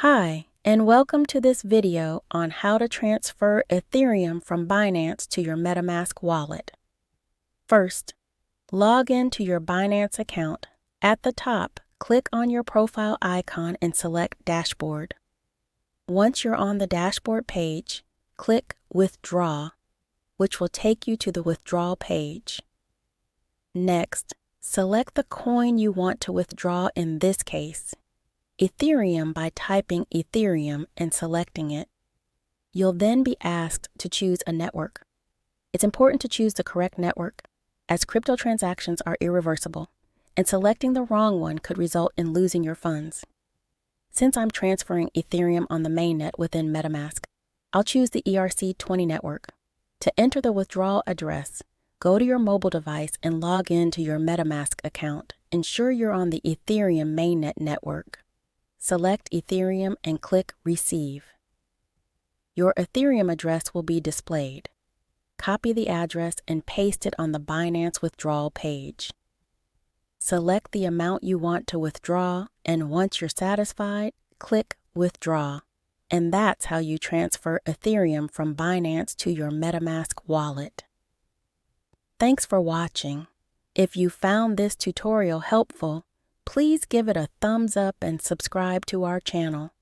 Hi, and welcome to this video on how to transfer Ethereum from Binance to your Metamask wallet. First, log in to your Binance account. At the top, click on your profile icon and select Dashboard. Once you're on the dashboard page, click Withdraw, which will take you to the withdrawal page. Next, select the coin you want to withdraw, in this case, Ethereum, by typing Ethereum and selecting it. You'll then be asked to choose a network. It's important to choose the correct network, as crypto transactions are irreversible, and selecting the wrong one could result in losing your funds. Since I'm transferring Ethereum on the mainnet within Metamask, I'll choose the ERC20 network. To enter the withdrawal address, go to your mobile device and log in to your Metamask account. Ensure you're on the Ethereum mainnet network. Select Ethereum and click Receive. Your Ethereum address will be displayed. Copy the address and paste it on the Binance withdrawal page. Select the amount you want to withdraw, and once you're satisfied, click Withdraw. And that's how you transfer Ethereum from Binance to your Metamask wallet. Thanks for watching. If you found this tutorial helpful, please give it a thumbs up and subscribe to our channel.